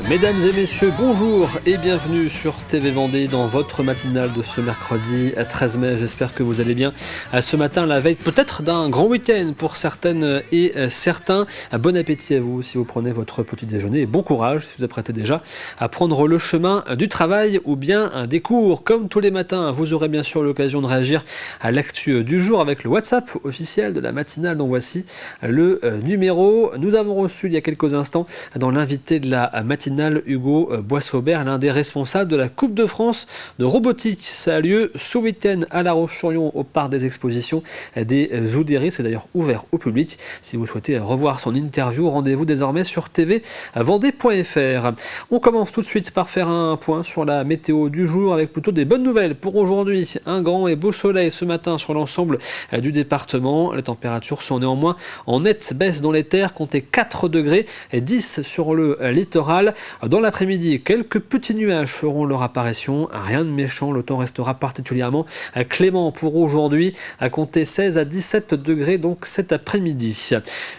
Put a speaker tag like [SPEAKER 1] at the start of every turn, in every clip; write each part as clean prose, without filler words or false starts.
[SPEAKER 1] Mesdames et messieurs, bonjour et bienvenue sur TV Vendée dans votre matinale de ce mercredi 13 mai. J'espère que vous allez bien. Ce matin, la veille peut-être d'un grand week-end pour certaines et certains. Bon appétit à vous si vous prenez votre petit déjeuner et bon courage si vous apprêtez déjà à prendre le chemin du travail ou bien des cours. Comme tous les matins, vous aurez bien sûr l'occasion de réagir à l'actu du jour avec le WhatsApp officiel de la matinale dont voici le numéro. Nous avons reçu il y a quelques instants dans l'invité de la matinale Hugo Boissaubert, l'un des responsables de la Coupe de France de robotique. Ça a lieu ce week-end à La Roche-sur-Yon au parc des expositions des Oudéry. C'est d'ailleurs ouvert au public. Si vous souhaitez revoir son interview, rendez-vous désormais sur tvvendée.fr. On commence tout de suite par faire un point sur la météo du jour avec plutôt des bonnes nouvelles pour aujourd'hui. Un grand et beau soleil ce matin sur l'ensemble du département. Les températures sont néanmoins en nette baisse dans les terres, comptez 4 degrés et 10 sur le littoral. Dans l'après-midi, quelques petits nuages feront leur apparition. Rien de méchant, le temps restera particulièrement clément pour aujourd'hui, à compter 16 à 17 degrés donc cet après-midi.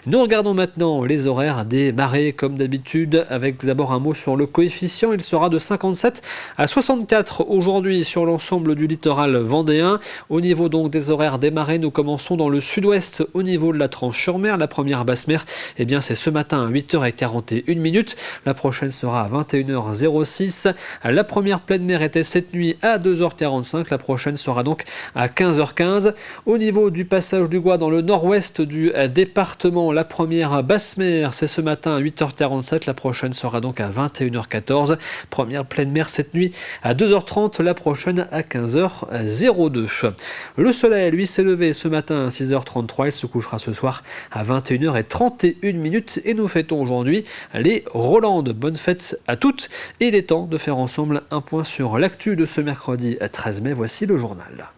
[SPEAKER 1] Nous regardons maintenant les horaires des marées comme d'habitude, avec d'abord un mot sur le coefficient. Il sera de 57 à 64 aujourd'hui sur l'ensemble du littoral vendéen. Au niveau donc des horaires des marées, nous commençons dans le sud-ouest au niveau de la Tranche-sur-Mer. La première basse mer, c'est ce matin à 8h41. La prochaine sera à 21h06. La première pleine mer était cette nuit à 2h45. La prochaine sera donc à 15h15. Au niveau du passage du Gois dans le nord-ouest du département, la première basse mer, c'est ce matin à 8h47. La prochaine sera donc à 21h14. Première pleine mer cette nuit à 2h30. La prochaine à 15h02. Le soleil, lui, s'est levé ce matin à 6h33. Il se couchera ce soir à 21h31. Et nous fêtons aujourd'hui les Rolandes. Bonne fête à toutes et il est temps de faire ensemble un point sur l'actu de ce mercredi 13 mai. Voici le journal.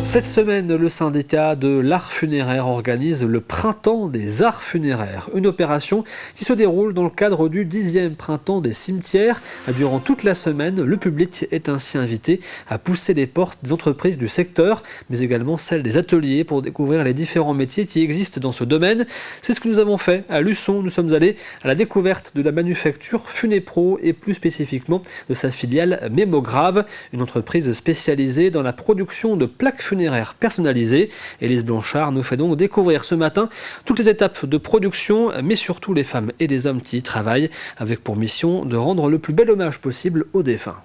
[SPEAKER 1] Cette semaine, le syndicat de l'art funéraire organise le Printemps des arts funéraires, une opération qui se déroule dans le cadre du 10e Printemps des cimetières. Durant toute la semaine, le public est ainsi invité à pousser les portes des entreprises du secteur, mais également celles des ateliers pour découvrir les différents métiers qui existent dans ce domaine. C'est ce que nous avons fait à Luçon. Nous sommes allés à la découverte de la manufacture Funépro et plus spécifiquement de sa filiale Mémograve, une entreprise spécialisée dans la production de plaques funéraires personnalisées. Élise Blanchard nous fait donc découvrir ce matin toutes les étapes de production, mais surtout les femmes et les hommes qui y travaillent, avec pour mission de rendre le plus bel hommage possible aux défunts.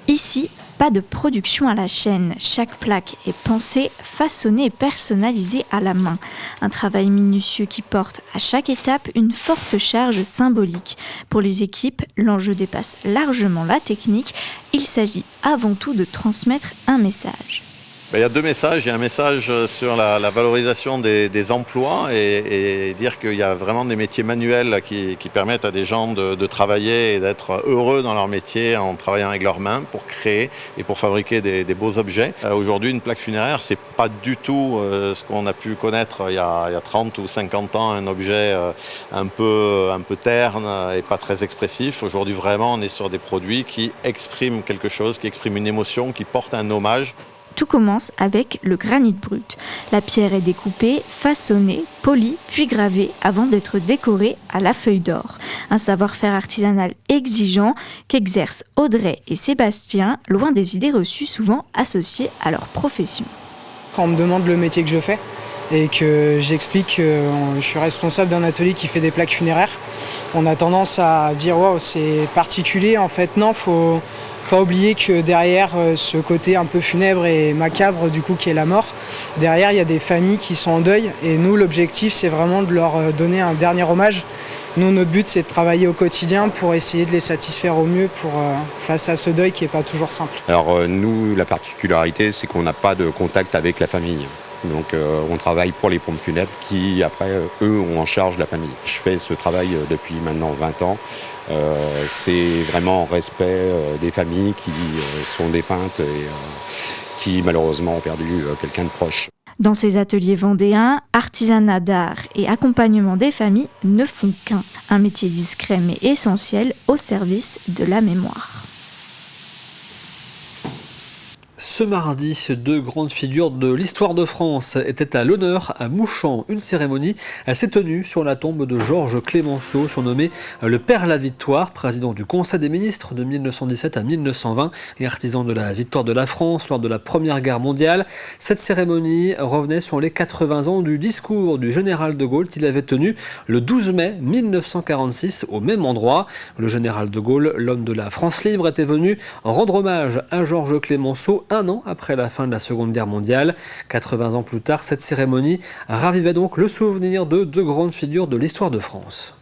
[SPEAKER 2] Ici, pas de production à la chaîne. Chaque plaque est pensée, façonnée et personnalisée à la main. Un travail minutieux qui porte à chaque étape une forte charge symbolique. Pour les équipes, l'enjeu dépasse largement la technique. Il s'agit avant tout de transmettre un message.
[SPEAKER 3] Il y a deux messages. Il y a un message sur la valorisation des emplois et dire qu'il y a vraiment des métiers manuels qui permettent à des gens de travailler et d'être heureux dans leur métier en travaillant avec leurs mains pour créer et pour fabriquer des beaux objets. Aujourd'hui, une plaque funéraire, c'est pas du tout ce qu'on a pu connaître il y a 30 ou 50 ans, un objet un peu terne et pas très expressif. Aujourd'hui, vraiment, on est sur des produits qui expriment quelque chose, qui expriment une émotion, qui portent un hommage.
[SPEAKER 2] Tout commence avec le granit brut. La pierre est découpée, façonnée, polie, puis gravée avant d'être décorée à la feuille d'or. Un savoir-faire artisanal exigeant qu'exercent Audrey et Sébastien, loin des idées reçues souvent associées à leur profession.
[SPEAKER 4] Quand on me demande le métier que je fais et que j'explique que je suis responsable d'un atelier qui fait des plaques funéraires, on a tendance à dire « wow, c'est particulier ». En fait, non, faut pas oublier que derrière ce côté un peu funèbre et macabre du coup qui est la mort, derrière il y a des familles qui sont en deuil et nous l'objectif c'est vraiment de leur donner un dernier hommage. Nous notre but c'est de travailler au quotidien pour essayer de les satisfaire au mieux face à ce deuil qui n'est pas toujours simple.
[SPEAKER 5] Alors nous la particularité c'est qu'on n'a pas de contact avec la famille. Donc on travaille pour les pompes funèbres qui après eux ont en charge la famille. Je fais ce travail depuis maintenant 20 ans. C'est vraiment en respect des familles qui sont défuntes et qui malheureusement ont perdu quelqu'un de proche.
[SPEAKER 2] Dans ces ateliers vendéens, artisanat d'art et accompagnement des familles ne font qu'un. Un métier discret mais essentiel au service de la mémoire.
[SPEAKER 1] Ce mardi, deux grandes figures de l'histoire de France étaient à l'honneur à Mouchamp. Une cérémonie s'est tenue sur la tombe de Georges Clémenceau, surnommé le Père la Victoire, président du Conseil des ministres de 1917 à 1920 et artisan de la victoire de la France lors de la Première Guerre mondiale. Cette cérémonie revenait sur les 80 ans du discours du général de Gaulle qu'il avait tenu le 12 mai 1946 au même endroit. Le général de Gaulle, l'homme de la France libre, était venu rendre hommage à Georges Clémenceau un an après la fin de la Seconde Guerre mondiale. 80 ans plus tard, cette cérémonie ravivait donc le souvenir de deux grandes figures de l'histoire de France.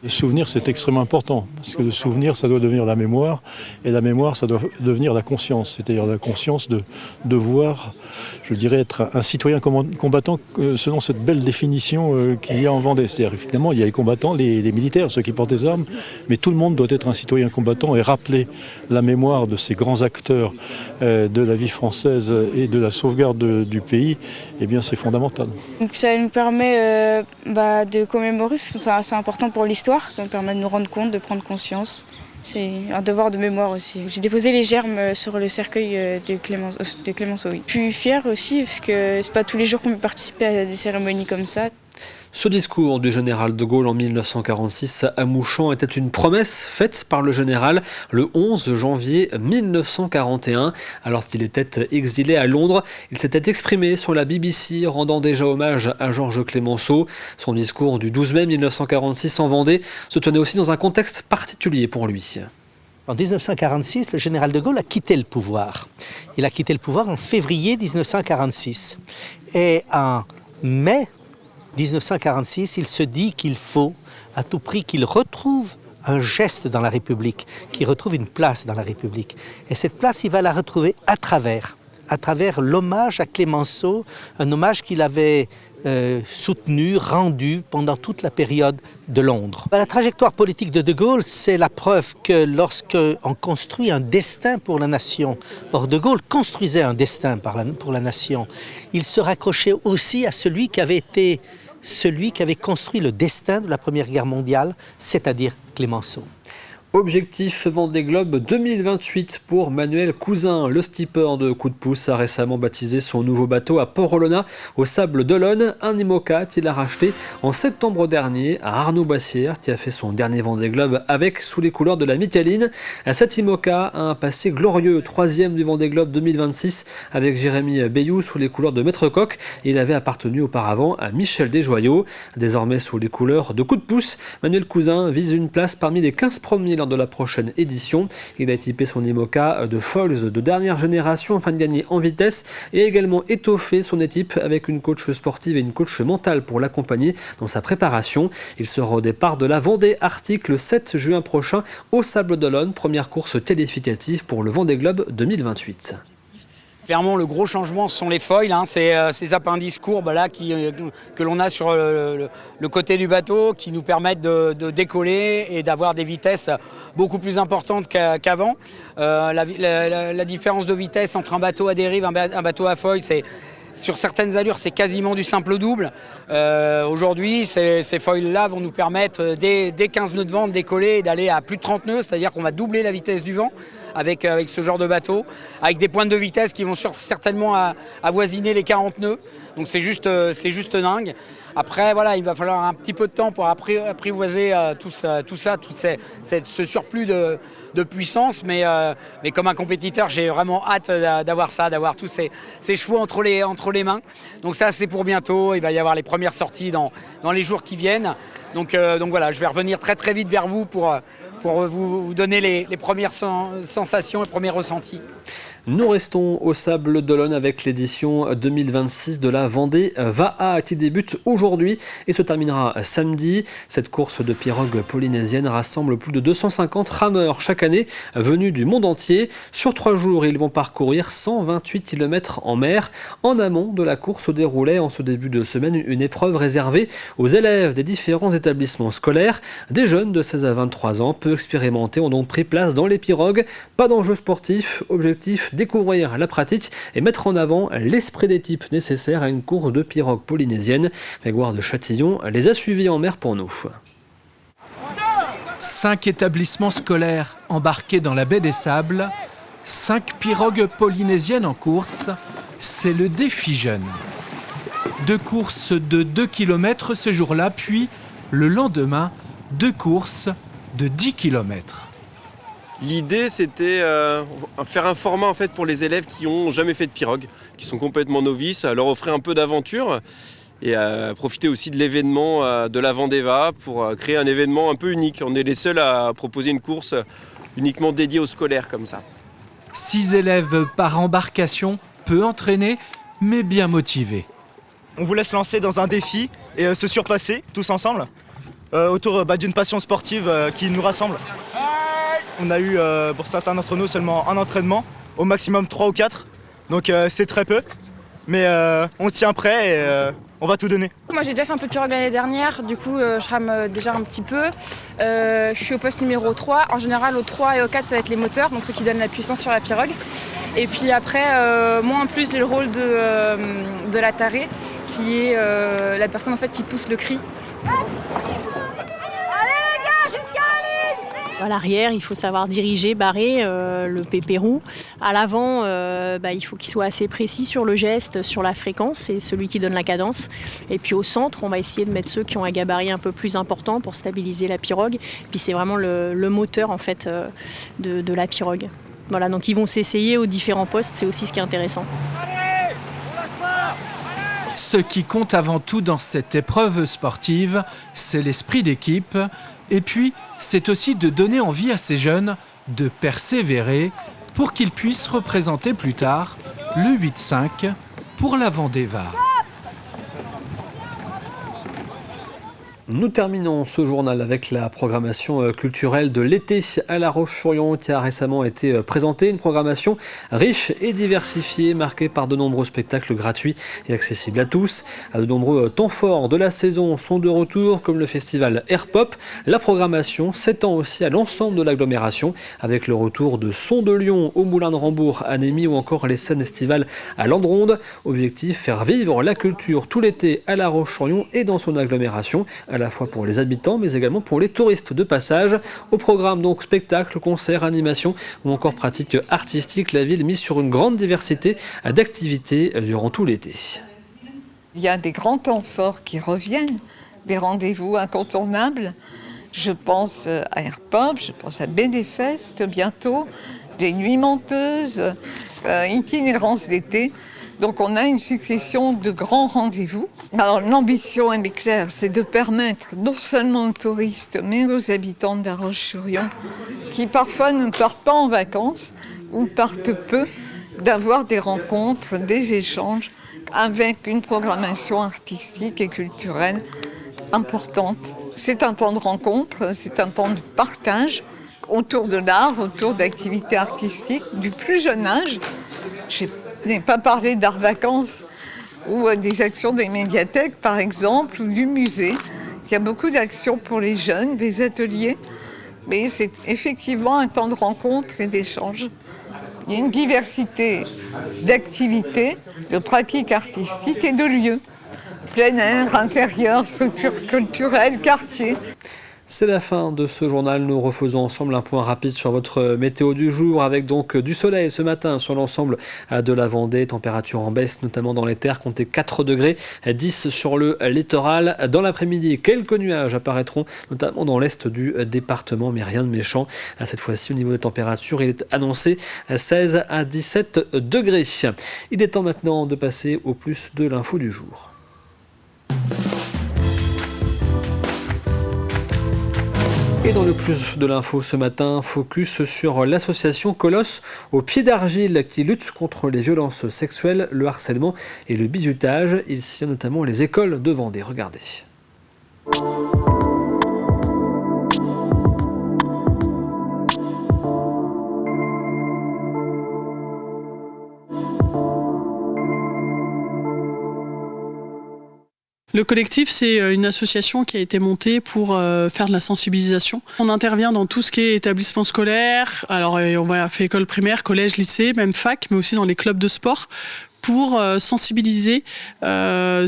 [SPEAKER 6] Les souvenirs, c'est extrêmement important, parce que le souvenir, ça doit devenir la mémoire, et la mémoire, ça doit devenir la conscience, c'est-à-dire la conscience de devoir, je dirais, être un citoyen combattant selon cette belle définition qu'il y a en Vendée. C'est-à-dire, effectivement, il y a les combattants, les militaires, ceux qui portent les armes, mais tout le monde doit être un citoyen combattant et rappeler la mémoire de ces grands acteurs de la vie française et de la sauvegarde du pays, eh bien, c'est fondamental.
[SPEAKER 7] Donc ça nous permet de commémorer, parce que c'est important pour l'histoire. Ça nous permet de nous rendre compte, de prendre conscience. C'est un devoir de mémoire aussi. J'ai déposé les germes sur le cercueil de Clémenceau. Oui. Je suis fière aussi parce que c'est pas tous les jours qu'on peut participer à des cérémonies comme ça.
[SPEAKER 1] Ce discours du général de Gaulle en 1946 à Mouchamp était une promesse faite par le général le 11 janvier 1941. Alors qu'il était exilé à Londres, il s'était exprimé sur la BBC rendant déjà hommage à Georges Clémenceau. Son discours du 12 mai 1946 en Vendée se tenait aussi dans un contexte particulier pour lui.
[SPEAKER 8] En 1946, le général de Gaulle a quitté le pouvoir. Il a quitté le pouvoir en février 1946. Et en mai 1946, il se dit qu'il faut à tout prix qu'il retrouve un geste dans la République, qu'il retrouve une place dans la République. Et cette place, il va la retrouver à travers l'hommage à Clémenceau, un hommage qu'il avait soutenu, rendu pendant toute la période de Londres. La trajectoire politique de Gaulle, c'est la preuve que lorsqu'on construit un destin pour la nation, or de Gaulle construisait un destin pour la nation, il se raccrochait aussi à celui qui avait construit le destin de la Première Guerre mondiale, c'est-à-dire Clémenceau.
[SPEAKER 1] Objectif Vendée Globe 2028 pour Manuel Cousin. Le skipper de Coup de Pouce a récemment baptisé son nouveau bateau à Port-Olona, au Sable d'Olonne, un IMOCA qu'il a racheté en septembre dernier à Arnaud Boissière, qui a fait son dernier Vendée Globe avec sous les couleurs de la Micheline. Cet IMOCA a un passé glorieux, 3e du Vendée Globe 2026 avec Jérémy Bayou sous les couleurs de Maître Coq. Il avait appartenu auparavant à Michel Desjoyaux. Désormais sous les couleurs de Coup de Pouce, Manuel Cousin vise une place parmi les 15 premiers de la prochaine édition. Il a équipé son IMOCA de Foils de dernière génération afin de gagner en vitesse et également étoffé son équipe avec une coach sportive et une coach mentale pour l'accompagner dans sa préparation. Il sera au départ de la Vendée Arctique le 7 juin prochain au Sable d'Olonne, première course qualificative pour le Vendée Globe 2028.
[SPEAKER 9] Clairement, le gros changement, ce sont les foils, ces appendices courbes là, que l'on a sur le côté du bateau qui nous permettent de décoller et d'avoir des vitesses beaucoup plus importantes qu'avant. La différence de vitesse entre un bateau à dérive et un bateau à foils, sur certaines allures, c'est quasiment du simple au double. Aujourd'hui, ces foils-là vont nous permettre, dès 15 nœuds de vent, de décoller et d'aller à plus de 30 nœuds, c'est-à-dire qu'on va doubler la vitesse du vent avec ce genre de bateau, avec des pointes de vitesse qui vont certainement avoisiner les 40 nœuds. Donc c'est juste dingue. Après, voilà, il va falloir un petit peu de temps pour apprivoiser tout ce surplus de puissance. Mais comme un compétiteur, j'ai vraiment hâte d'avoir tous ces chevaux entre les mains. Donc ça, c'est pour bientôt. Il va y avoir les premières sorties dans les jours qui viennent. Donc voilà, je vais revenir très très vite vers vous pour vous donner les premières sensations et premiers ressentis.
[SPEAKER 1] Nous restons au Sable d'Olonne avec l'édition 2026 de la Vendée Va'a qui débute aujourd'hui et se terminera samedi. Cette course de pirogue polynésienne rassemble plus de 250 rameurs chaque année venus du monde entier. Sur 3 jours, ils vont parcourir 128 km en mer. En amont de la course se déroulait en ce début de semaine une épreuve réservée aux élèves des différents établissements scolaires. Des jeunes de 16 à 23 ans, peu expérimentés, ont donc pris place dans les pirogues. Pas d'enjeu sportif, objectif découvrir la pratique et mettre en avant l'esprit d'équipe nécessaire à une course de pirogue polynésienne. Grégoire de Châtillon les a suivis en mer pour nous.
[SPEAKER 10] 5 établissements scolaires embarqués dans la baie des Sables 5 pirogues polynésiennes en course, c'est le défi jeune. 2 courses de 2 km ce jour-là, puis le lendemain, 2 courses de 10 km.
[SPEAKER 11] L'idée, c'était faire un format en fait, pour les élèves qui n'ont jamais fait de pirogue, qui sont complètement novices, leur offrir un peu d'aventure et profiter aussi de l'événement de la Vendeva pour créer un événement un peu unique. On est les seuls à proposer une course uniquement dédiée aux scolaires comme ça.
[SPEAKER 10] 6 élèves par embarcation, peu entraînés, mais bien motivés.
[SPEAKER 12] On vous laisse lancer dans un défi et se surpasser tous ensemble autour d'une passion sportive qui nous rassemble. On a eu pour certains d'entre nous seulement un entraînement, au maximum 3 ou 4, donc c'est très peu, mais on se tient prêt et on va tout donner.
[SPEAKER 7] Moi j'ai déjà fait un peu de pirogue l'année dernière, du coup je rame déjà un petit peu. Je suis au poste numéro 3, en général au 3 et au 4 ça va être les moteurs, donc ceux qui donnent la puissance sur la pirogue. Et puis après, moi en plus j'ai le rôle de la tarée, qui est la personne en fait qui pousse le cri.
[SPEAKER 13] À l'arrière, il faut savoir diriger, barrer le pépérou. À l'avant, il faut qu'il soit assez précis sur le geste, sur la fréquence, c'est celui qui donne la cadence. Et puis au centre, on va essayer de mettre ceux qui ont un gabarit un peu plus important pour stabiliser la pirogue. Puis c'est vraiment le moteur en fait de la pirogue. Voilà, donc ils vont s'essayer aux différents postes, c'est aussi ce qui est intéressant.
[SPEAKER 10] Ce qui compte avant tout dans cette épreuve sportive, c'est l'esprit d'équipe. Et puis, c'est aussi de donner envie à ces jeunes de persévérer pour qu'ils puissent représenter plus tard le 8-5 pour la Vendeva.
[SPEAKER 1] Nous terminons ce journal avec la programmation culturelle de l'été à La Roche-sur-Yon qui a récemment été présentée. Une programmation riche et diversifiée, marquée par de nombreux spectacles gratuits et accessibles à tous. De nombreux temps forts de la saison sont de retour, comme le festival Air Pop. La programmation s'étend aussi à l'ensemble de l'agglomération, avec le retour de Son de Lyon au Moulin de Rambourg à Némy ou encore les scènes estivales à Landronde. Objectif, faire vivre la culture tout l'été à La Roche-sur-Yon et dans son agglomération, à la fois pour les habitants mais également pour les touristes de passage. Au programme donc spectacles, concerts, animations ou encore pratiques artistiques, la ville mise sur une grande diversité d'activités durant tout l'été.
[SPEAKER 14] Il y a des grands temps forts qui reviennent, des rendez-vous incontournables. Je pense à Air Pop, je pense à BD-Fest bientôt, des nuits menteuses, itinérance d'été. Donc on a une succession de grands rendez-vous. Alors l'ambition, elle est claire, c'est de permettre non seulement aux touristes, mais aux habitants de La Roche-sur-Yon, qui parfois ne partent pas en vacances ou partent peu, d'avoir des rencontres, des échanges avec une programmation artistique et culturelle importante. C'est un temps de rencontre, c'est un temps de partage autour de l'art, autour d'activités artistiques du plus jeune âge. Je n'ai pas parlé d'art vacances ou des actions des médiathèques par exemple, ou du musée. Il y a beaucoup d'actions pour les jeunes, des ateliers, mais c'est effectivement un temps de rencontre et d'échange. Il y a une diversité d'activités, de pratiques artistiques et de lieux. Plein air, intérieur, structure culturelle, quartier.
[SPEAKER 1] C'est la fin de ce journal. Nous refaisons ensemble un point rapide sur votre météo du jour avec donc du soleil ce matin sur l'ensemble de la Vendée. Température en baisse, notamment dans les terres, comptez 4 degrés, 10 sur le littoral. Dans l'après-midi, quelques nuages apparaîtront, notamment dans l'est du département, mais rien de méchant. Cette fois-ci, au niveau des températures, il est annoncé 16 à 17 degrés. Il est temps maintenant de passer au plus de l'info du jour. Et dans le plus de l'info ce matin, focus sur l'association Colosse au pied d'argile qui lutte contre les violences sexuelles, le harcèlement et le bizutage. Il sillonne notamment les écoles de Vendée. Regardez.
[SPEAKER 15] Le collectif, c'est une association qui a été montée pour faire de la sensibilisation. On intervient dans tout ce qui est établissement scolaire. Alors, on fait école primaire, collège, lycée, même fac, mais aussi dans les clubs de sport pour sensibiliser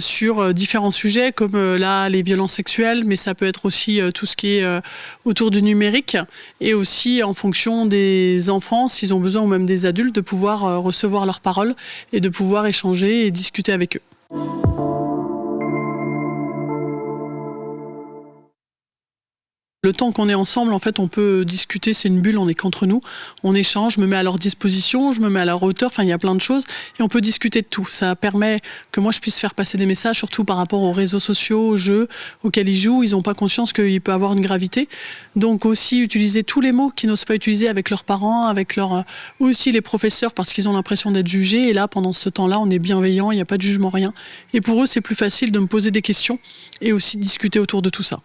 [SPEAKER 15] sur différents sujets comme là les violences sexuelles, mais ça peut être aussi tout ce qui est autour du numérique et aussi en fonction des enfants, s'ils ont besoin ou même des adultes, de pouvoir recevoir leurs paroles et de pouvoir échanger et discuter avec eux. Le temps qu'on est ensemble, en fait, on peut discuter, c'est une bulle, on est qu'entre nous, on échange, je me mets à leur disposition, je me mets à leur hauteur, enfin il y a plein de choses et on peut discuter de tout. Ça permet que moi je puisse faire passer des messages, surtout par rapport aux réseaux sociaux, aux jeux auxquels ils jouent, ils n'ont pas conscience qu'il peut avoir une gravité. Donc aussi utiliser tous les mots qu'ils n'osent pas utiliser avec leurs parents, avec leurs aussi les professeurs parce qu'ils ont l'impression d'être jugés et là pendant ce temps-là on est bienveillant, il n'y a pas de jugement, rien. Et pour eux c'est plus facile de me poser des questions et aussi discuter autour de tout ça.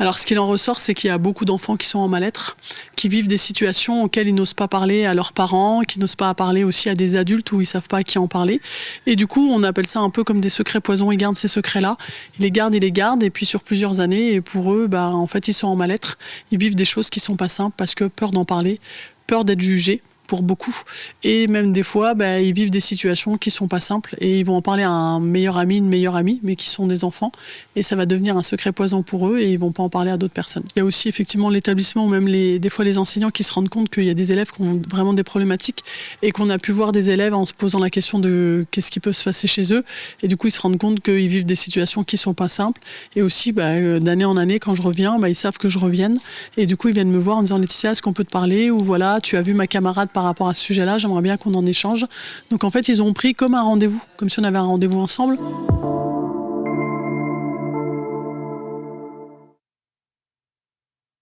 [SPEAKER 15] Alors ce qu'il en ressort, c'est qu'il y a beaucoup d'enfants qui sont en mal-être, qui vivent des situations auxquelles ils n'osent pas parler à leurs parents, qui n'osent pas parler aussi à des adultes où ils ne savent pas à qui en parler. Et du coup, on appelle ça un peu comme des secrets poisons. Ils gardent ces secrets-là, ils les gardent, et puis sur plusieurs années, et pour eux, en fait, ils sont en mal-être. Ils vivent des choses qui ne sont pas simples parce que peur d'en parler, peur d'être jugés. Pour beaucoup. Et même des fois, ils vivent des situations qui sont pas simples et ils vont en parler à un meilleur ami, une meilleure amie, mais qui sont des enfants. Et ça va devenir un secret poison pour eux et ils vont pas en parler à d'autres personnes. Il y a aussi effectivement l'établissement ou même des fois les enseignants qui se rendent compte qu'il y a des élèves qui ont vraiment des problématiques et qu'on a pu voir des élèves en se posant la question de qu'est-ce qui peut se passer chez eux. Et du coup, ils se rendent compte qu'ils vivent des situations qui sont pas simples. Et aussi, d'année en année, quand je reviens, ils savent que je revienne. Et du coup, ils viennent me voir en disant Laetitia, est-ce qu'on peut te parler? Ou voilà, tu as vu ma camarade par rapport à ce sujet-là, j'aimerais bien qu'on en échange. Donc en fait, ils ont pris comme un rendez-vous, comme si on avait un rendez-vous ensemble.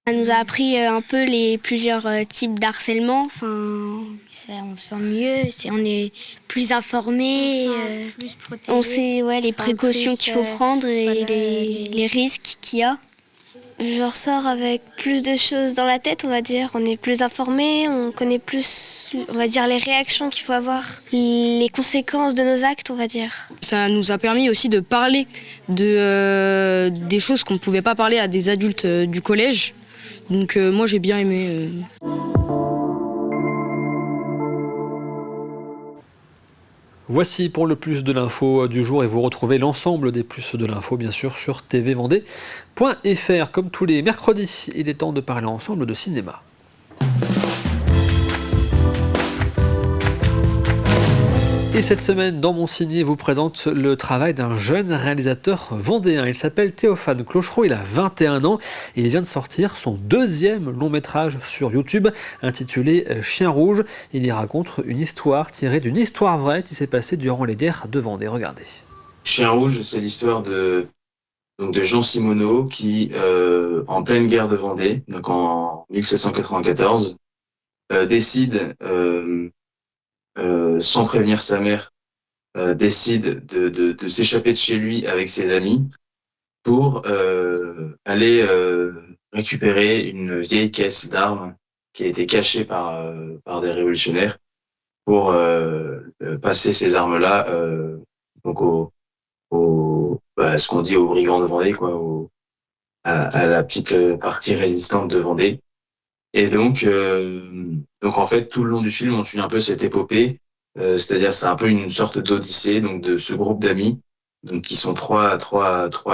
[SPEAKER 16] Ça nous a appris un peu les plusieurs types d'harcèlement. Enfin, on se sent mieux, on est plus informé, on sait les précautions qu'il faut prendre et les risques qu'il y a. Je ressors avec plus de choses dans la tête, on va dire. On est plus informé, on connaît plus, on va dire, les réactions qu'il faut avoir, les conséquences de nos actes, on va dire.
[SPEAKER 17] Ça nous a permis aussi de parler des choses qu'on ne pouvait pas parler à des adultes du collège. Donc moi j'ai bien aimé.
[SPEAKER 1] Voici pour le plus de l'info du jour et vous retrouvez l'ensemble des plus de l'info bien sûr sur tvvendée.fr. Comme tous les mercredis, il est temps de parler ensemble de cinéma. Et cette semaine, dans Mon Ciné, vous présente le travail d'un jeune réalisateur vendéen. Il s'appelle Théophane Clochereau, il a 21 ans et il vient de sortir son deuxième long métrage sur YouTube intitulé Chien Rouge. Il y raconte une histoire tirée d'une histoire vraie qui s'est passée durant les guerres de Vendée. Regardez.
[SPEAKER 18] Chien Rouge, c'est l'histoire de Jean Simoneau qui, en pleine guerre de Vendée, donc en 1794, décide... sans prévenir sa mère, décide de s'échapper de chez lui avec ses amis pour aller récupérer une vieille caisse d'armes qui a été cachée par des révolutionnaires pour passer ces armes-là donc ce qu'on dit aux brigands de Vendée, à la petite partie résistante de Vendée. Et donc en fait, tout le long du film, on suit un peu cette épopée, c'est-à-dire c'est un peu une sorte d'odyssée donc de ce groupe d'amis, donc qui sont trois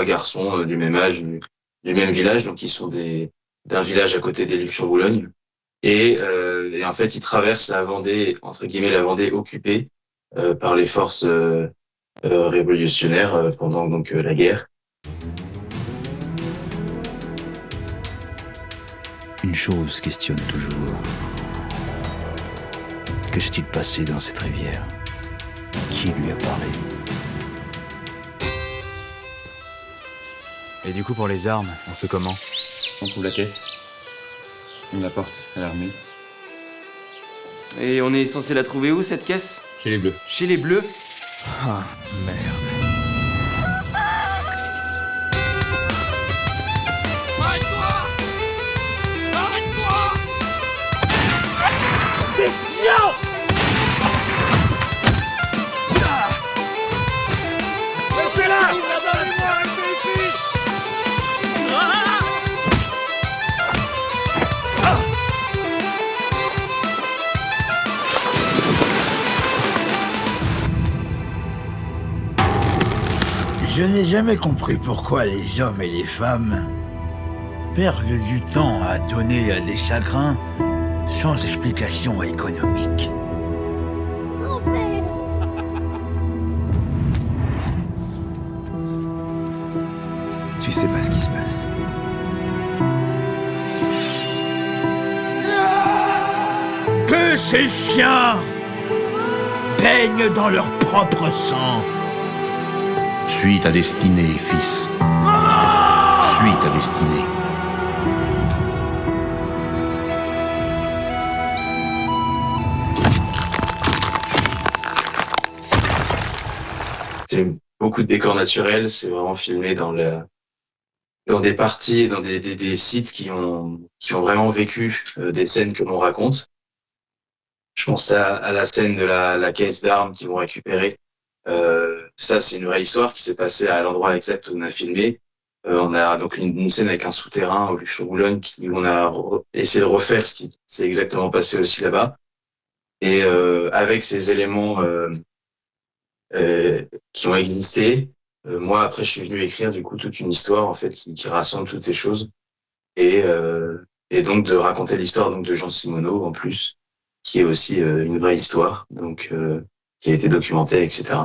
[SPEAKER 18] garçons du même âge, du même village, donc qui sont d'un village à côté des Luc-sur-Boulogne, et en fait ils traversent la Vendée, entre guillemets la Vendée occupée par les forces révolutionnaires pendant donc la guerre.
[SPEAKER 19] Une chose questionne toujours. Que s'est-il passé dans cette rivière? Qui lui a parlé?
[SPEAKER 20] Et du coup, pour les armes, on fait comment? On trouve la caisse, on la porte à l'armée.
[SPEAKER 21] Et on est censé la trouver où, cette caisse?
[SPEAKER 20] Chez les Bleus.
[SPEAKER 21] Chez les Bleus?
[SPEAKER 19] Ah, merde.
[SPEAKER 3] Je n'ai jamais compris pourquoi les hommes et les femmes perdent du temps à donner à des chagrins sans explication économique.
[SPEAKER 19] Tu sais pas ce qui se passe.
[SPEAKER 3] Que ces chiens baignent dans leur propre sang.
[SPEAKER 22] Suis ta destinée, fils. Suis ta destinée.
[SPEAKER 18] C'est beaucoup de décors naturels, c'est vraiment filmé dans des parties, dans des sites qui ont vraiment vécu des scènes que l'on raconte. Je pense à la scène de la caisse d'armes qu'ils vont récupérer. Ça, c'est une vraie histoire qui s'est passée à l'endroit exact où on a filmé. On a donc une scène avec un souterrain au Luchon-Boulogne où on a essayé de refaire ce qui s'est exactement passé aussi là-bas. Et avec ces éléments qui ont existé, moi, après, je suis venu écrire du coup toute une histoire en fait qui rassemble toutes ces choses et donc de raconter l'histoire donc de Jean Simoneau en plus, qui est aussi une vraie histoire, donc qui a été documentée, etc.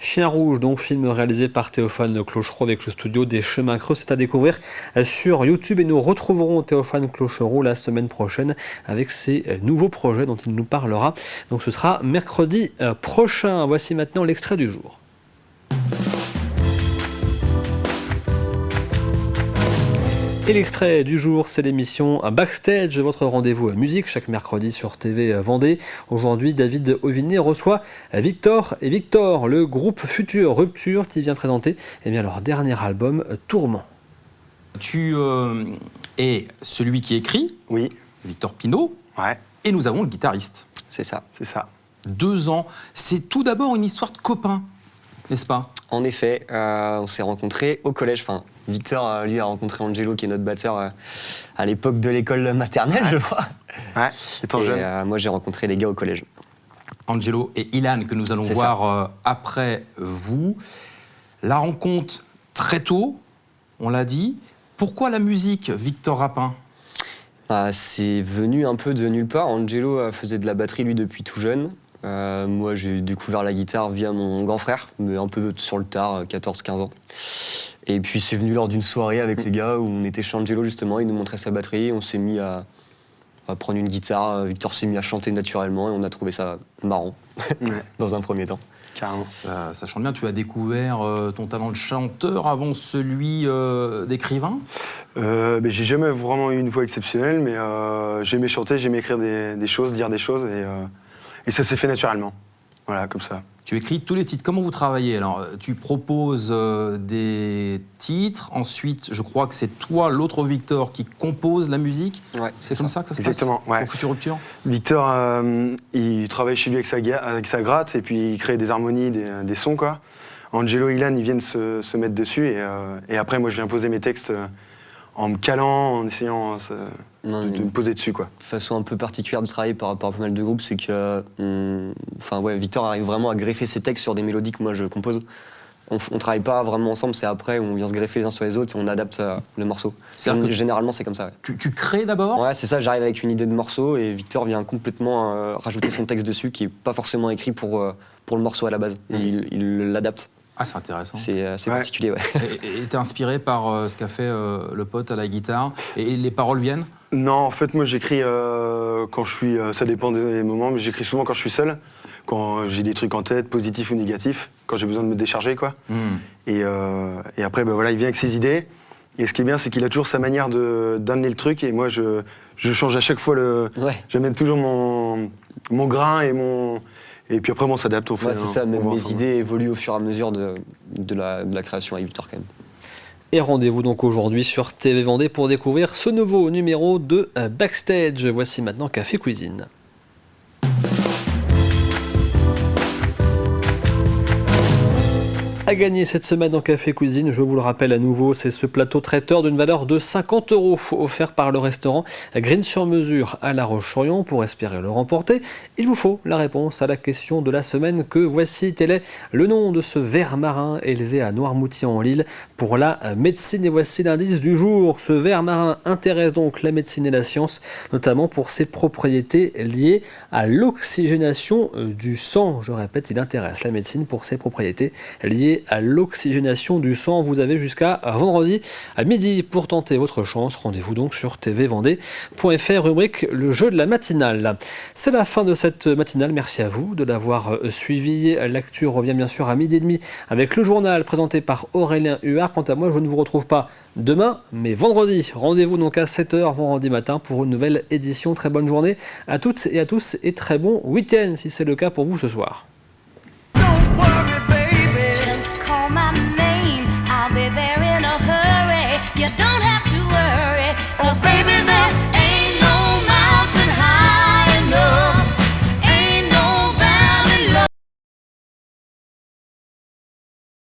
[SPEAKER 1] Chien rouge, donc film réalisé par Théophane Clochereau avec le studio des Chemins Creux. C'est à découvrir sur YouTube et nous retrouverons Théophane Clochereau la semaine prochaine avec ses nouveaux projets dont il nous parlera. Donc ce sera mercredi prochain. Voici maintenant l'extrait du jour. Et l'extrait du jour, c'est l'émission Backstage, votre rendez-vous à musique chaque mercredi sur TV Vendée. Aujourd'hui, David Auvinet reçoit Victor et Victor, le groupe Future Rupture qui vient présenter leur dernier album Tourment.
[SPEAKER 23] Tu es celui qui écrit,
[SPEAKER 24] oui.
[SPEAKER 23] Victor Pinault,
[SPEAKER 24] ouais.
[SPEAKER 23] Et nous avons le guitariste.
[SPEAKER 24] C'est ça.
[SPEAKER 23] 2 ans, c'est tout d'abord une histoire de copains, n'est-ce pas?
[SPEAKER 24] En effet, on s'est rencontrés au collège. Enfin, Victor, lui, a rencontré Angelo, qui est notre batteur, à l'époque de l'école maternelle, je crois. Ouais, étant jeune. Moi, j'ai rencontré les gars au collège.
[SPEAKER 23] Angelo et Ilan, que nous allons voir après vous. La rencontre très tôt, on l'a dit. Pourquoi la musique, Victor Rapin?
[SPEAKER 24] C'est venu un peu de nulle part. Angelo faisait de la batterie, lui, depuis tout jeune. Moi, j'ai découvert la guitare via mon grand frère, mais un peu sur le tard, 14-15 ans. Et puis, c'est venu lors d'une soirée avec les gars où on était chez Angelo, justement. Il nous montrait sa batterie, on s'est mis à prendre une guitare. Victor s'est mis à chanter naturellement et on a trouvé ça marrant, dans un premier temps.
[SPEAKER 23] Carrément. Ça chante bien. Tu as découvert ton talent de chanteur avant celui d'écrivain?
[SPEAKER 24] J'ai jamais vraiment eu une voix exceptionnelle, mais j'aimais chanter, j'aimais écrire des choses, dire des choses, et ça s'est fait naturellement. Voilà, comme ça.
[SPEAKER 23] Tu écris tous les titres. Comment vous travaillez? Alors, tu proposes des titres. Ensuite, je crois que c'est toi, l'autre Victor, qui compose la musique.
[SPEAKER 24] Ouais,
[SPEAKER 23] c'est comme ça que ça se
[SPEAKER 24] Exactement,
[SPEAKER 23] passe.
[SPEAKER 24] Ouais.
[SPEAKER 23] Au Future Rupture.
[SPEAKER 24] Victor, il travaille chez lui avec sa gratte et puis il crée des harmonies, des sons, quoi. Angelo et Ilan, ils viennent se mettre dessus et après, moi, je viens poser mes textes en me calant, en essayant de me poser dessus, quoi. De façon un peu particulière de travailler par rapport à pas mal de groupes, c'est que Victor arrive vraiment à greffer ses textes sur des mélodies que moi je compose. On travaille pas vraiment ensemble, c'est après on vient se greffer les uns sur les autres et on adapte le morceau. Généralement c'est comme ça. Ouais.
[SPEAKER 23] Tu crées d'abord?
[SPEAKER 24] Ouais, c'est ça, j'arrive avec une idée de morceau et Victor vient complètement rajouter son texte dessus qui est pas forcément écrit pour le morceau à la base. Il l'adapte.
[SPEAKER 23] Ah, c'est intéressant.
[SPEAKER 24] C'est particulier, ouais.
[SPEAKER 23] Et t'es inspiré par ce qu'a fait le pote à la guitare et les paroles viennent?
[SPEAKER 24] Non, en fait, moi j'écris quand je suis... ça dépend des moments, mais j'écris souvent quand je suis seul, quand j'ai des trucs en tête, positifs ou négatifs, quand j'ai besoin de me décharger, quoi. Et après, il vient avec ses idées. Et ce qui est bien, c'est qu'il a toujours sa manière d'amener le truc. Et moi, je change à chaque fois j'amène toujours mon grain et mon... Et puis après, on s'adapte, on fait. C'est ça, même mes idées évoluent au fur et à mesure de la création avec Victor, quand même.
[SPEAKER 1] Et rendez-vous donc aujourd'hui sur TV Vendée pour découvrir ce nouveau numéro de Backstage. Voici maintenant Café Cuisine. à gagner cette semaine dans Café Cuisine. Je vous le rappelle à nouveau, c'est ce plateau traiteur d'une valeur de 50 € offert par le restaurant Green sur Mesure à La Roche-sur-Yon. Pour espérer le remporter, il vous faut la réponse à la question de la semaine que voici. Quel est le nom de ce ver marin élevé à Noirmoutier-en-l'Île pour la médecine? Et voici l'indice du jour. Ce ver marin intéresse donc la médecine et la science, notamment pour ses propriétés liées à l'oxygénation du sang. Je répète, il intéresse la médecine pour ses propriétés liées à l'oxygénation du sang. Vous avez jusqu'à vendredi à midi pour tenter votre chance. Rendez-vous donc sur tvvendée.fr, rubrique le jeu de la matinale. C'est la fin de cette matinale. Merci à vous de l'avoir suivi. L'actu revient bien sûr à 12h30 avec le journal présenté par Aurélien Huard. Quant à moi, je ne vous retrouve pas demain, mais vendredi. Rendez-vous donc à 7h vendredi matin pour une nouvelle édition. Très bonne journée à toutes et à tous et très bon week-end si c'est le cas pour vous ce soir.
[SPEAKER 2] Just call my name, I'll be there in a hurry. You don't have to